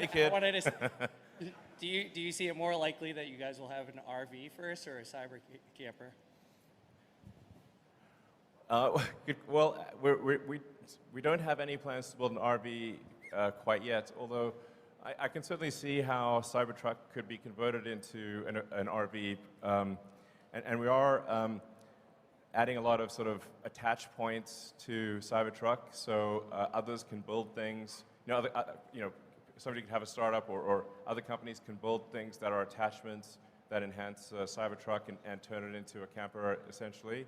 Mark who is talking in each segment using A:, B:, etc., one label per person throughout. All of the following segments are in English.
A: kid.
B: I wanted to do you see it more likely that you guys will have an RV first or a cyber camper?
A: Well, we don't have any plans to build an RV quite yet, although I can certainly see how Cybertruck could be converted into an RV, and we are adding a lot of sort of attach points to Cybertruck, so others can build things. Somebody could have a startup, or other companies can build things that are attachments that enhance Cybertruck and turn it into a camper, essentially.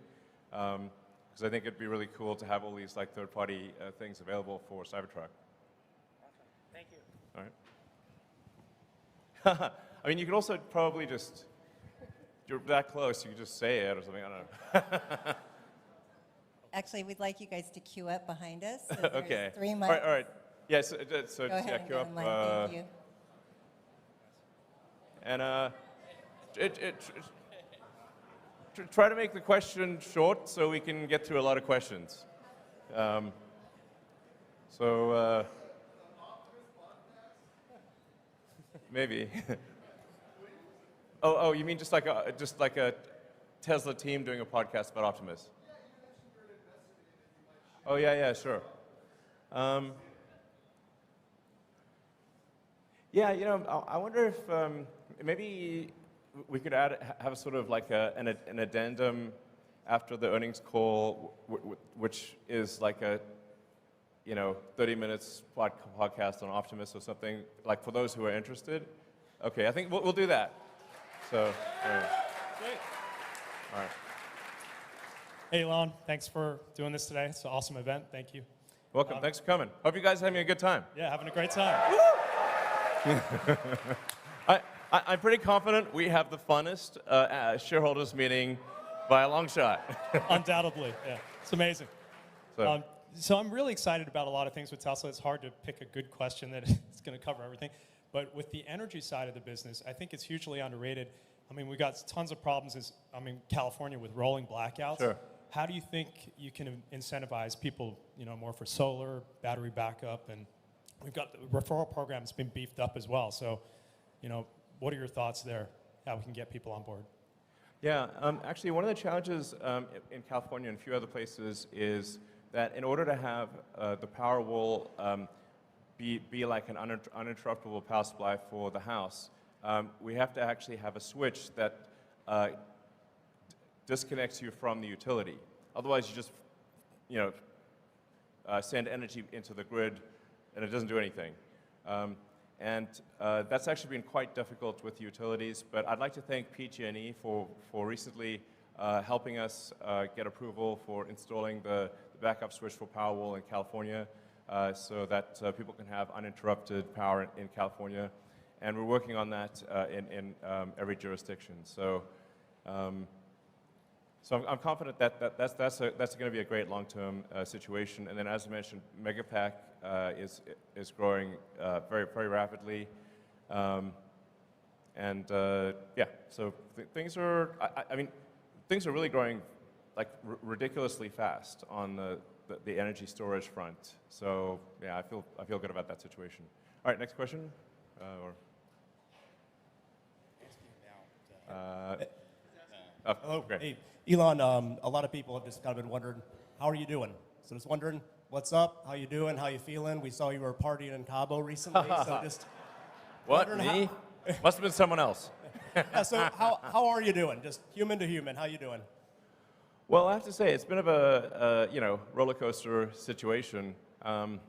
A: Because I think it'd be really cool to have all these like third-party things available for Cybertruck.
B: Awesome. Thank you.
A: All right. I mean, you could also probably just, you're that close, you could just say it or something, I don't know.
C: Actually, we'd like you guys to queue up behind us. So
A: Okay.
C: 3 mics.
A: All right. Yeah, so
C: Go
A: just
C: ahead and
A: queue
C: get
A: up.
C: in line. Thank you.
A: And try to make the question short so we can get through a lot of questions. Maybe. Oh, you mean just like a Tesla team doing a podcast about Optimus? Oh yeah, sure. Yeah, I wonder if maybe we could have sort of like an addendum after the earnings call, which is like a 30 minutes podcast on Optimus or something, like for those who are interested. Okay, I think we'll do that. So, all right.
D: Great.
A: All right.
D: Hey, Elon, thanks for doing this today. It's an awesome event. Thank you.
A: Welcome. Thanks for coming. Hope you guys are having a good time.
D: Yeah, having a great time.
A: I'm pretty confident we have the funnest shareholders meeting by a long shot.
D: Undoubtedly, yeah. It's amazing.
A: So,
D: So I'm really excited about a lot of things with Tesla. It's hard to pick a good question that is going to cover everything. But with the energy side of the business, I think it's hugely underrated. I mean, we've got tons of problems in California with rolling blackouts.
A: Sure.
D: How do you think you can incentivize people, more for solar, battery backup, and we've got the referral program that's been beefed up as well. So, what are your thoughts there? How we can get people on board?
A: yeah, actually, one of the challenges in California and a few other places is that in order to have the Powerwall be like an uninterruptible power supply for the house, we have to actually have a switch that disconnects you from the utility. Otherwise, you just, send energy into the grid, and it doesn't do anything. That's actually been quite difficult with utilities, but I'd like to thank PG&E for recently helping us get approval for installing the backup switch for Powerwall in California so that people can have uninterrupted power in California. And we're working on that in every jurisdiction. So I'm confident that that's going to be a great long-term situation. And then, as I mentioned, Megapack is growing very, very rapidly. Yeah, so things are, things are really growing like ridiculously fast on the energy storage front. So yeah, I feel good about that situation. All right, next question.
E: Hello.
A: Great.
E: Hey, Elon, a lot of people have just kind of been wondering, how are you doing? So just wondering, what's up? How you doing? How you feeling? We saw you were partying in Cabo recently, so just
A: What, me? Must have been someone else.
E: yeah, so how are you doing? Just human to human, how you doing?
A: Well, I have to say, it's been of a roller coaster situation. Like,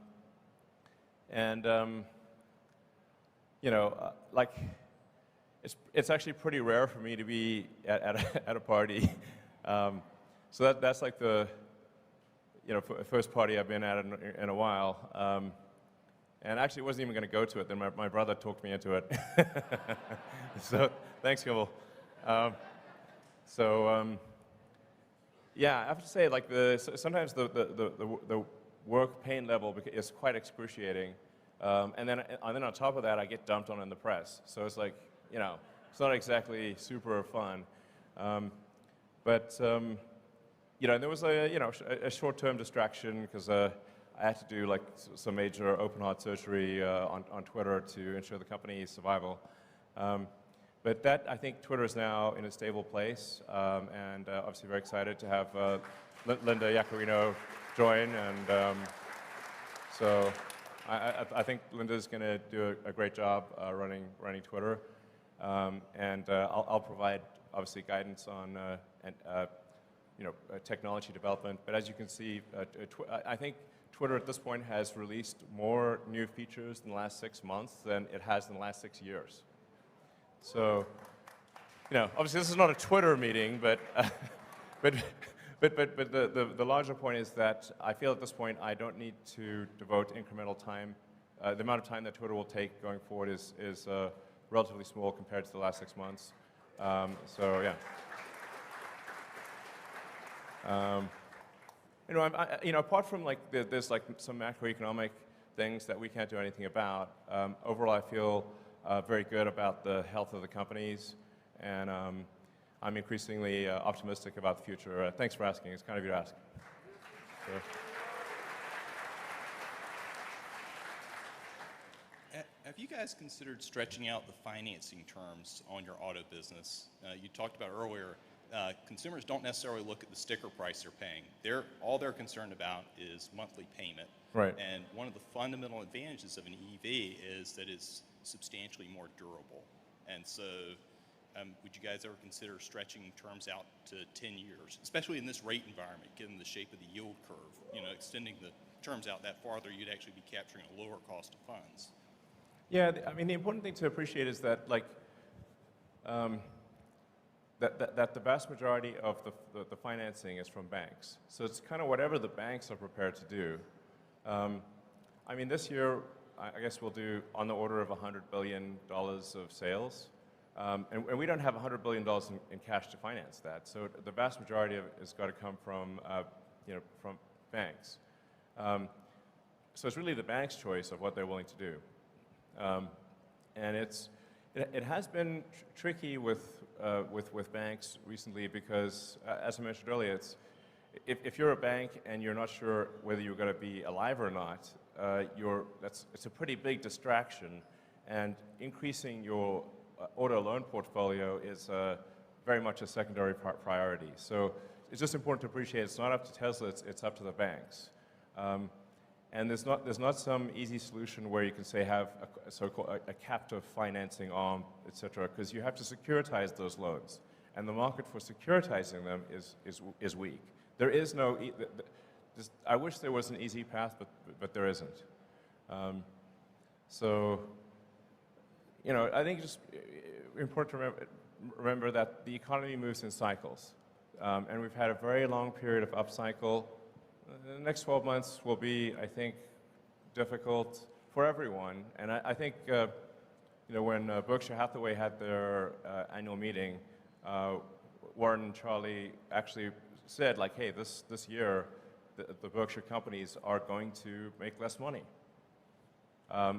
A: it's actually pretty rare for me to be at a party. So that's like the first party I've been at in a while. And actually wasn't even going to go to it. Then my brother talked me into it. So thanks, Kimball. Yeah, I have to say, like sometimes the work pain level is quite excruciating. And then on top of that, I get dumped on in the press. So it's like, it's not exactly super fun. But there was a short-term distraction because I had to do like some major open heart surgery on Twitter to ensure the company's survival. But that, I think Twitter is now in a stable place, and obviously very excited to have Linda Yaccarino join. And so I think Linda's going to do a great job running Twitter. And I'll provide, obviously, guidance on technology development. But as you can see, I think Twitter at this point has released more new features in the last 6 months than it has in the last 6 years. So, obviously this is not a Twitter meeting, but the larger point is that I feel at this point I don't need to devote incremental time. The amount of time that Twitter will take going forward is relatively small compared to the last 6 months. So yeah. Apart from there's like some macroeconomic things that we can't do anything about. Overall, I feel very good about the health of the companies, and I'm increasingly optimistic about the future. Thanks for asking. It's kind of you to ask. So.
F: Have you guys considered stretching out the financing terms on your auto business? You talked about earlier, consumers don't necessarily look at the sticker price they're paying. All they're concerned about is monthly payment.
A: Right.
F: And one of the fundamental advantages of an EV is that it's substantially more durable. And so would you guys ever consider stretching terms out to 10 years, especially in this rate environment, given the shape of the yield curve? Extending the terms out that farther, you'd actually be capturing a lower cost of funds.
A: Yeah, the important thing to appreciate is that that the vast majority of the financing is from banks. So it's kind of whatever the banks are prepared to do. This year, I guess we'll do on the order of $100 billion of sales. And we don't have $100 billion in cash to finance that. So the vast majority of it has got to come from banks. So it's really the bank's choice of what they're willing to do. And it has been tricky with banks recently because, as I mentioned earlier, if you're a bank and you're not sure whether you're going to be alive or not, it's a pretty big distraction, and increasing your auto loan portfolio is very much a secondary priority. So it's just important to appreciate it's not up to Tesla, it's up to the banks. And there's not some easy solution where you can say have a so-called a captive financing arm, et cetera, because you have to securitize those loans, and the market for securitizing them is weak. There is no. I wish there was an easy path, but there isn't. So, I think it's just important to remember that the economy moves in cycles, and we've had a very long period of upcycle. The next 12 months will be, I think, difficult for everyone. And I think, when Berkshire Hathaway had their annual meeting, Warren and Charlie actually said, hey, this year, the Berkshire companies are going to make less money. They're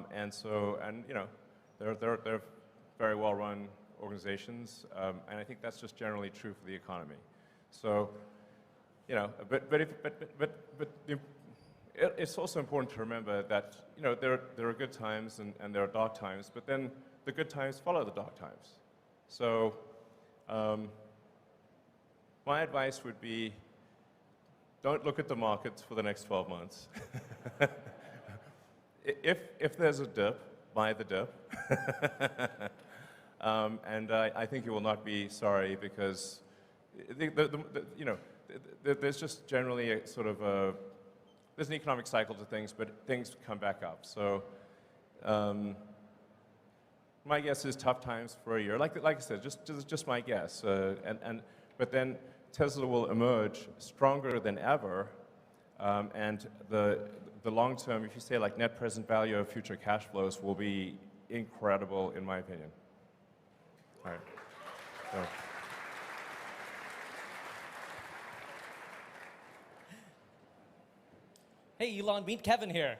A: very well-run organizations, and I think that's just generally true for the economy. So. It's also important to remember that there are good times and there are dark times, but then the good times follow the dark times. So my advice would be, don't look at the markets for the next 12 months. If there's a dip, buy the dip. And I think you will not be sorry because there's just generally a sort of there's an economic cycle to things, but things come back up. So my guess is tough times for a year. Like I said, just my guess. But then Tesla will emerge stronger than ever, and the long term, if you say like net present value of future cash flows, will be incredible in my opinion. All right. So.
G: Hey, Elon, meet Kevin here.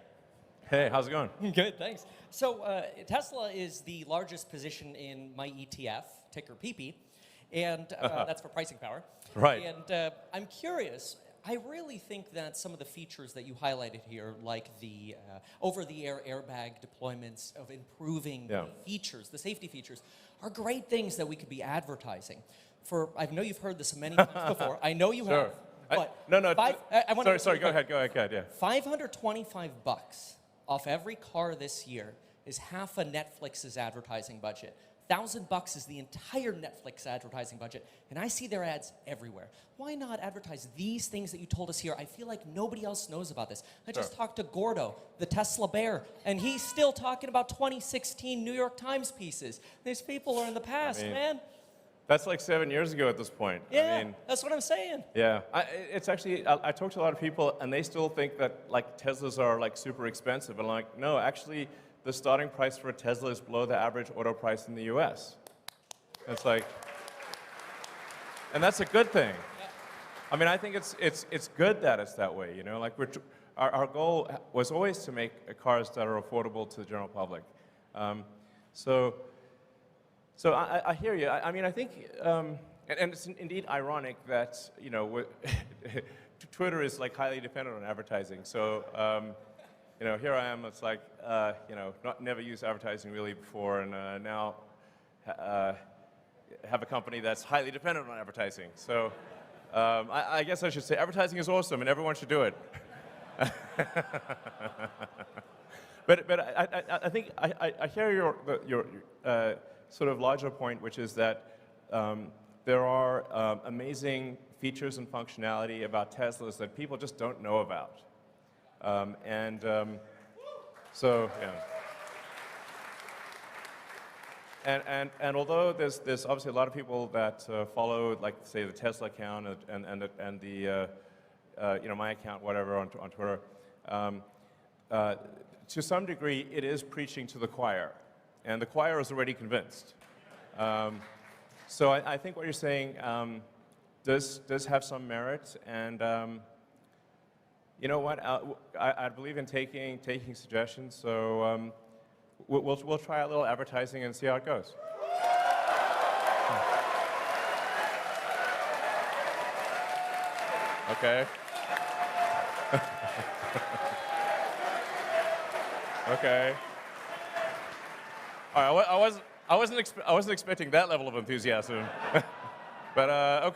A: Hey, how's it going?
G: Good, thanks. So Tesla is the largest position in my ETF, ticker PP, and that's for pricing power.
A: Right.
G: And I'm curious, I really think that some of the features that you highlighted here, like the over-the-air airbag deployments of improving
A: Yeah.
G: the features, the safety features, are great things that we could be advertising. I know you've heard this many times before. I know you
A: Sure.
G: have. But
A: No,
G: I wanna-
A: sorry, go ahead, yeah.
G: $525 off every car this year is half of Netflix's advertising budget. $1,000 is the entire Netflix advertising budget, and I see their ads everywhere. Why not advertise these things that you told us here? I feel like nobody else knows about this. I just talked to Gordo, the Tesla bear, and he's still talking about 2016 New York Times pieces. These people are in the past,
A: mean,
G: man.
A: That's like 7 years ago at this point.
G: Yeah,
A: I mean,
G: that's what I'm saying.
A: yeah. It's actually, I talked to a lot of people, and they still think that like Teslas are like super expensive. And like, no, actually, the starting price for a Tesla is below the average auto price in the US. It's like, and that's a good thing. I mean, I think it's good that it's that way, you know? Like, our goal was always to make cars that are affordable to the general public. So I hear you. I mean, I think, and it's indeed ironic that, you know, Twitter is like highly dependent on advertising. So, you know, here I am, it's like, you know, never used advertising really before, and now have a company that's highly dependent on advertising. So I guess I should say advertising is awesome and everyone should do it. But I think I hear your sort of larger point, which is that there are amazing features and functionality about Teslas that people just don't know about. So, yeah. And although there's obviously a lot of people that follow, like, say, the Tesla account and the you know, my account, whatever, on Twitter, to some degree, it is preaching to the choir, and the choir is already convinced. So I think what you're saying does have some merit, and you know what? I believe in taking suggestions, so we'll try a little advertising and see how it goes. Okay. Okay. All right. I wasn't expecting that level of enthusiasm, but okay.